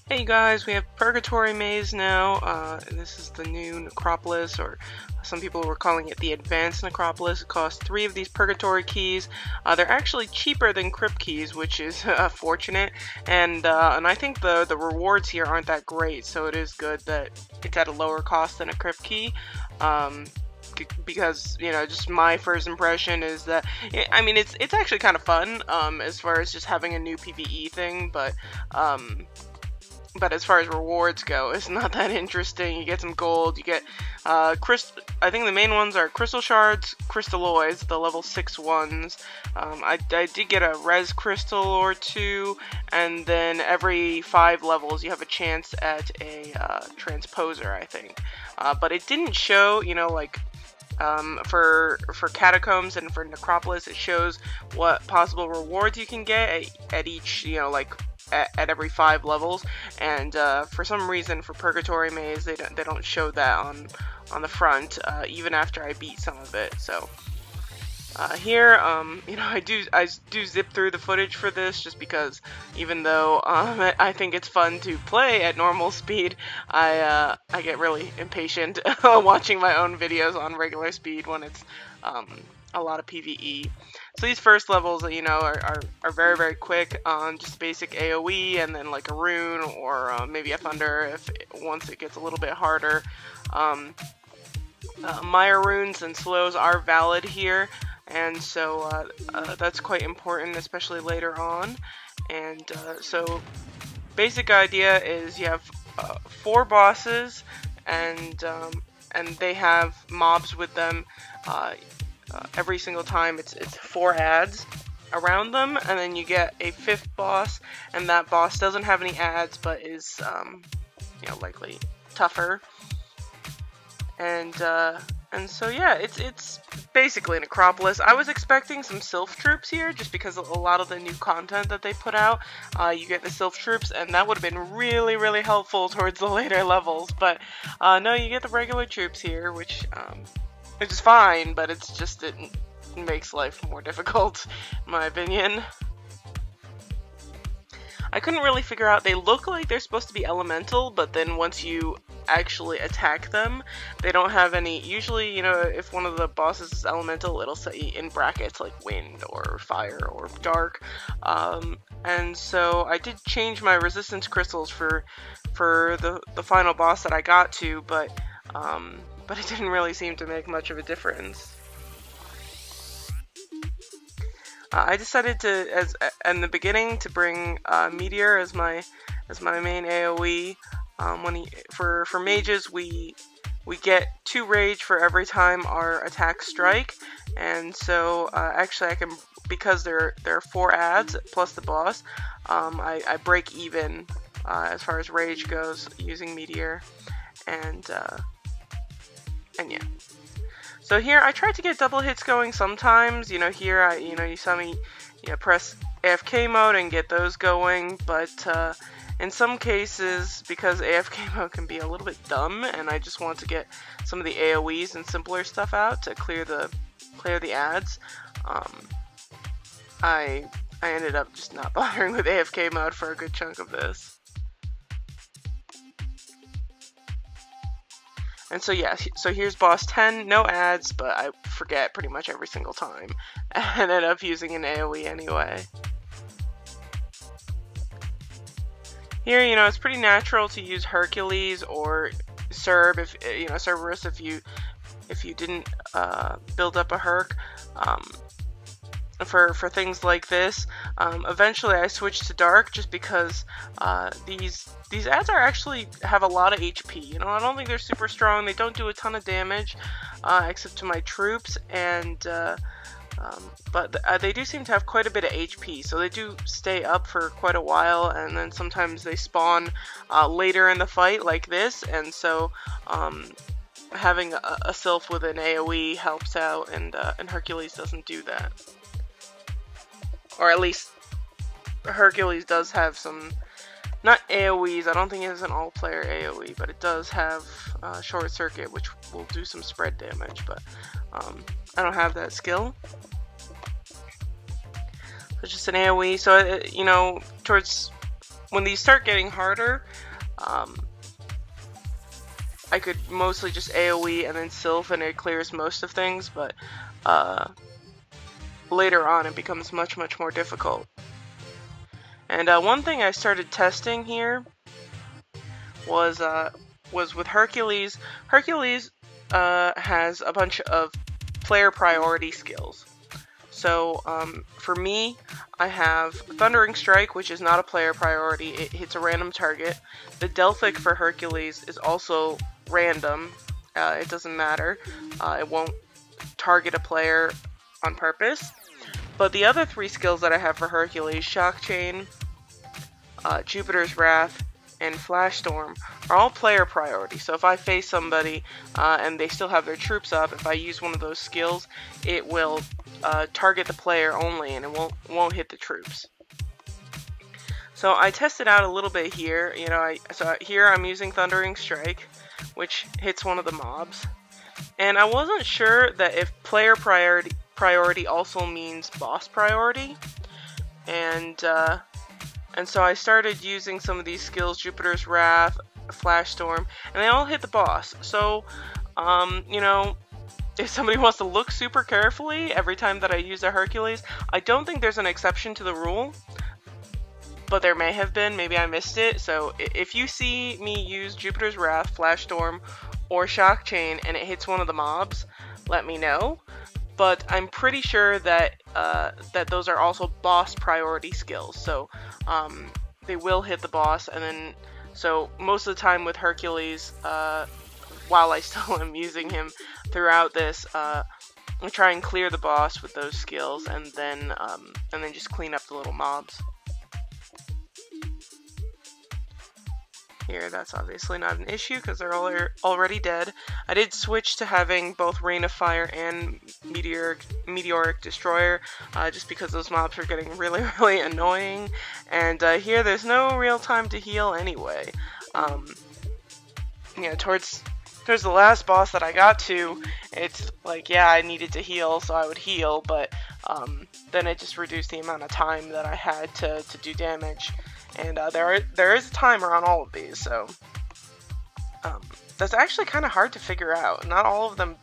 Hey you guys, we have Purgatory Maze now. And this is the new Necropolis, or some people were calling it the Advanced Necropolis. It costs 3 of these Purgatory keys. They're actually cheaper than Crypt keys, which is fortunate. And I think the rewards here aren't that great, so it is good that it's at a lower cost than a Crypt key. Because, you know, just my first impression is that, I mean, it's actually kind of fun as far as just having a new PvE thing, but as far as rewards go, it's not that interesting. You get some gold, you get I think the main ones are crystal shards, crystalloids, the level 6 ones. I did get a res crystal or 2, and then every 5 levels you have a chance at a transposer, I think. But it didn't show, you know, like for Catacombs and for Necropolis, it shows what possible rewards you can get at each, you know, like at every 5 levels, and for some reason for Purgatory Maze they don't show that on the front, even after I beat some of it. So here, you know, I do zip through the footage for this just because, even though I think it's fun to play at normal speed, I get really impatient watching my own videos on regular speed when it's a lot of PvE. So these first levels, you know, are very, very quick, just basic AoE, and then like a rune or maybe a thunder once it gets a little bit harder. Mire runes and slows are valid here, and so that's quite important, especially later on. And so basic idea is you have 4 bosses, and they have mobs with them. Every single time it's 4 ads around them, and then you get a 5th boss, and that boss doesn't have any ads but is you know, likely tougher. And so yeah, it's basically Necropolis. I was expecting some Sylph troops here just because of a lot of the new content that they put out. You get the Sylph troops, and that would have been really, really helpful towards the later levels, but no, you get the regular troops here, which is fine, but it's just, it makes life more difficult, in my opinion. I couldn't really figure out, they look like they're supposed to be elemental, but then once you actually attack them, they don't have any. Usually, you know, if one of the bosses is elemental, it'll say in brackets like wind or fire or dark. And so I did change my resistance crystals for the final boss that I got to, but it didn't really seem to make much of a difference. I decided to, in the beginning, to bring Meteor as my main AoE. For mages, we get 2 rage for every time our attacks strike, and so actually I can, because there are 4 ads plus the boss, I break even as far as rage goes using Meteor, and yeah. So here I tried to get double hits going sometimes. You know, here you saw me, you know, press AFK mode and get those going, but in some cases, because AFK mode can be a little bit dumb, and I just want to get some of the AoEs and simpler stuff out to clear the ads, I ended up just not bothering with AFK mode for a good chunk of this. And so yeah, so here's boss 10, no ads, but I forget pretty much every single time, and end up using an AoE anyway. Here, you know, it's pretty natural to use Hercules or Cerb, if you know, Cerberus, if you didn't build up a Herc. For things like this. Eventually I switched to Dark just because these ads actually have a lot of HP. You know, I don't think they're super strong. They don't do a ton of damage, except to my troops, and but they do seem to have quite a bit of HP, so they do stay up for quite a while, and then sometimes they spawn later in the fight like this, and so having a Sylph with an AoE helps out, and Hercules doesn't do that. Or at least Hercules does have some, not AoEs, I don't think it is an all-player AoE, but it does have Short Circuit, which will do some spread damage, but I don't have that skill. So it's just an AoE, so you know, towards when these start getting harder, I could mostly just AoE and then Sylph and it clears most of things, but later on it becomes much more difficult. And one thing I started testing here was with Hercules. Hercules has a bunch of player priority skills. So for me, I have Thundering Strike, which is not a player priority. It hits a random target. The Delphic for Hercules is also random. It doesn't matter. It won't target a player on purpose. But the other three skills that I have for Hercules, Shock Chain, Jupiter's Wrath, and Flash Storm, are all player priority. So if I face somebody and they still have their troops up, if I use one of those skills, it will target the player only, and it won't hit the troops. So I tested out a little bit here. You know, so here I'm using Thundering Strike, which hits one of the mobs, and I wasn't sure that if player priority also means boss priority, and so I started using some of these skills, Jupiter's Wrath, Flash Storm, and they all hit the boss. So, you know, if somebody wants to look super carefully every time that I use a Hercules, I don't think there's an exception to the rule, but there may have been. Maybe I missed it. So if you see me use Jupiter's Wrath, Flash Storm, or Shock Chain and it hits one of the mobs, let me know. But I'm pretty sure that that those are also boss priority skills. So they will hit the boss, and then so most of the time with Hercules, while I still am using him throughout this, I try and clear the boss with those skills, and then just clean up the little mobs. Here, that's obviously not an issue because they're all already dead. I did switch to having both Rain of Fire and Meteoric Destroyer, just because those mobs are getting really annoying. And here, there's no real time to heal anyway. You know, towards the last boss that I got to, it's like, yeah, I needed to heal, so I would heal, but then it just reduced the amount of time that I had to do damage. And there is a timer on all of these, so that's actually kind of hard to figure out. Not all of them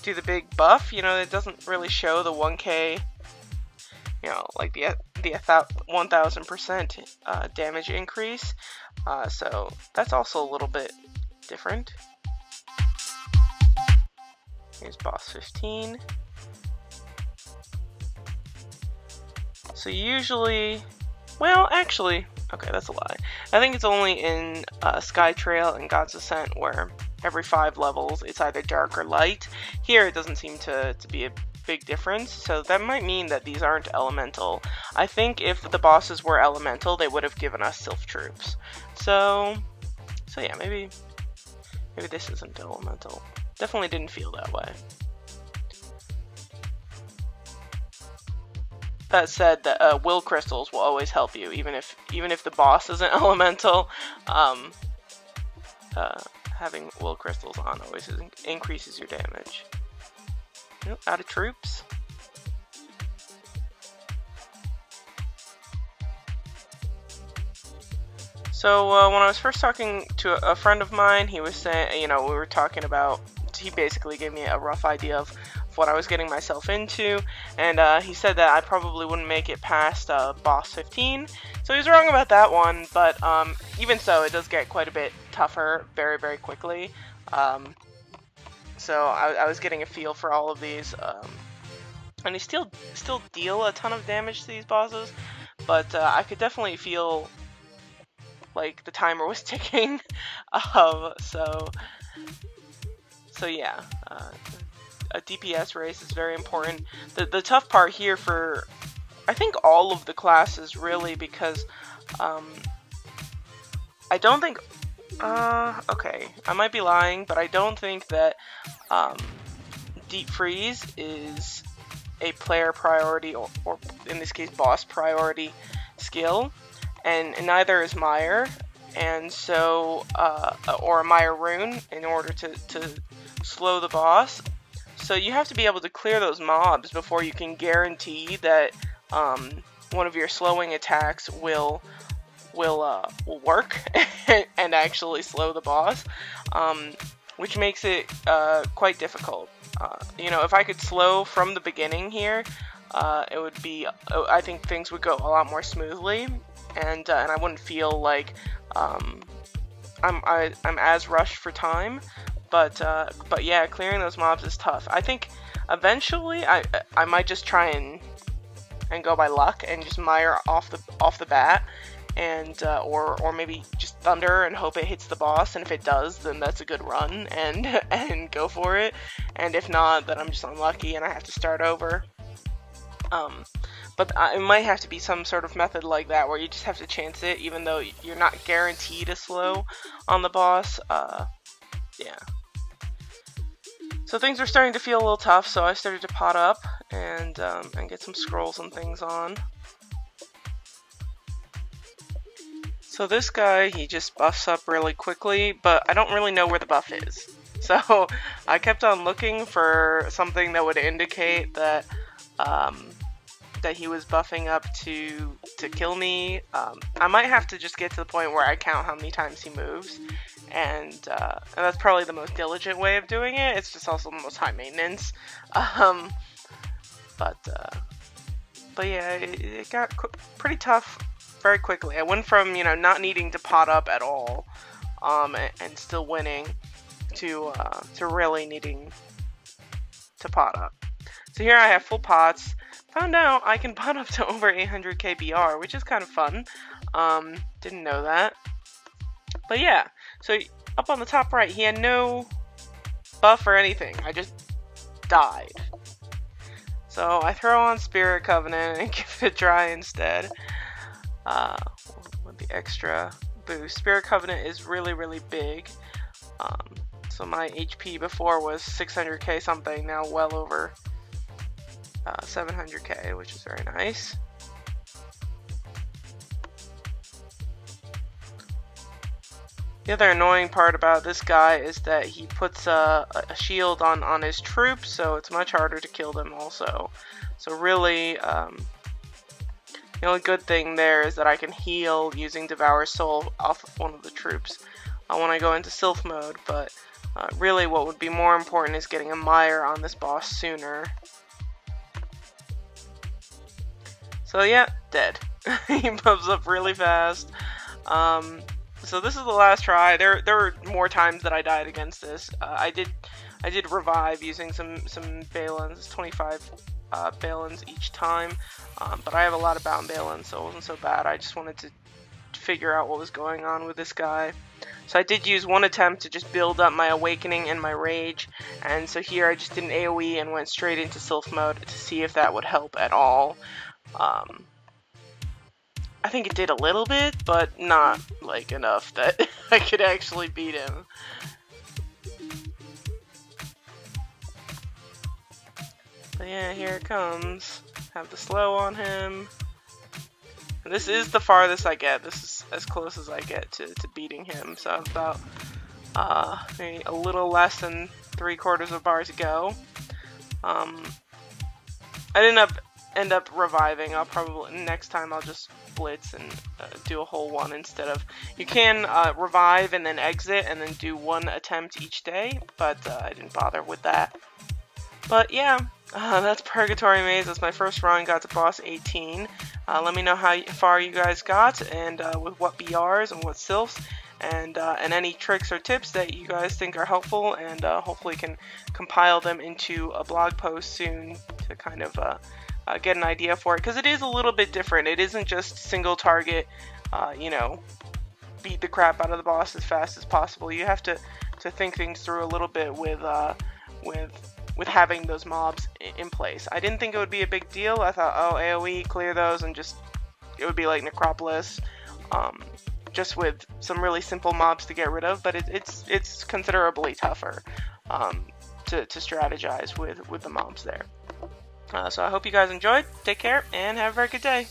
do the big buff. You know, it doesn't really show the 1k, you know, like the 1000% damage increase. So that's also a little bit different. Here's boss 15. So usually, well, actually, okay, that's a lie. I think it's only in Sky Trail and God's Ascent where every 5 levels it's either dark or light. Here it doesn't seem to be a big difference, so that might mean that these aren't elemental. I think if the bosses were elemental, they would have given us Sylph troops. So yeah, maybe this isn't elemental. Definitely didn't feel that way. That said, that will crystals will always help you, even if the boss isn't elemental. Having will crystals on always increases your damage. Nope, out of troops. So when I was first talking to a friend of mine, he was saying, you know, we were talking about. He basically gave me a rough idea of what I was getting myself into, and he said that I probably wouldn't make it past boss 15. So he was wrong about that one, but even so, it does get quite a bit tougher very quickly. So I was getting a feel for all of these, and they still deal a ton of damage to these bosses, but I could definitely feel like the timer was ticking. So yeah, a DPS race is very important. The tough part here for, I think, all of the classes really, because I don't think, okay, I might be lying, but I don't think that Deep Freeze is a player priority or in this case boss priority skill, and neither is Mire, and so or a Mire rune in order to slow the boss. So you have to be able to clear those mobs before you can guarantee that one of your slowing attacks will will work and actually slow the boss, which makes it quite difficult. You know, if I could slow from the beginning here, it would be, I think things would go a lot more smoothly, and I wouldn't feel like I'm as rushed for time. But yeah, clearing those mobs is tough. I think eventually I might just try and go by luck and just mire off the bat, and or maybe just thunder and hope it hits the boss, and if it does, then that's a good run, and go for it, and if not, then I'm just unlucky and I have to start over. But it might have to be some sort of method like that where you just have to chance it, even though you're not guaranteed a slow on the boss. Yeah. So things are starting to feel a little tough, so I started to pot up and get some scrolls and things on. So this guy, he just buffs up really quickly, but I don't really know where the buff is. So I kept on looking for something that would indicate that that he was buffing up to kill me. I might have to just get to the point where I count how many times he moves, and that's probably the most diligent way of doing it. It's just also the most high maintenance. But yeah, it got pretty tough very quickly. I went from, you know, not needing to pot up at all, and still winning, to really needing to pot up. So here I have full pots. Found out I can pot up to over 800k BR, which is kind of fun. Didn't know that. But yeah, so up on the top right, he had no buff or anything. I just died. So I throw on Spirit Covenant and give it a try instead. With the extra boost. Spirit Covenant is really, really big. So my HP before was 600k something, now well over 700k, which is very nice. The other annoying part about this guy is that he puts a shield on his troops, so it's much harder to kill them also. So really, the only good thing there is that I can heal using Devour Soul off of one of the troops when I go into Sylph mode, but really what would be more important is getting a mire on this boss sooner. So yeah, dead. He moves up really fast. So this is the last try. There were more times that I died against this. I did revive using some Balins, 25 Balins each time, but I have a lot of bound Balins, so it wasn't so bad. I just wanted to figure out what was going on with this guy. So I did use one attempt to just build up my Awakening and my Rage, and so here I just did an AoE and went straight into Sylph mode to see if that would help at all. I think it did a little bit, but not like enough that I could actually beat him. But yeah, here it comes. Have the slow on him. And this is the farthest I get. This is as close as I get to beating him. So about maybe a little less than 3/4 of a bar to go. I didn't end up reviving. I'll probably next time I'll just blitz and do a whole one instead of. You can revive and then exit and then do one attempt each day, but I didn't bother with that. But yeah, that's Purgatory Maze. That's my first run. Got to boss 18. Let me know how far you guys got, and with what BRs and what sylphs, and any tricks or tips that you guys think are helpful, and hopefully can compile them into a blog post soon to kind of get an idea for it, because it is a little bit different. It isn't just single target, you know, beat the crap out of the boss as fast as possible. You have to think things through a little bit with having those mobs in place. I didn't think it would be a big deal. I thought, oh, AoE, clear those, and just it would be like Necropolis, just with some really simple mobs to get rid of. But it's considerably tougher to strategize with the mobs there. So I hope you guys enjoyed. Take care and have a very good day.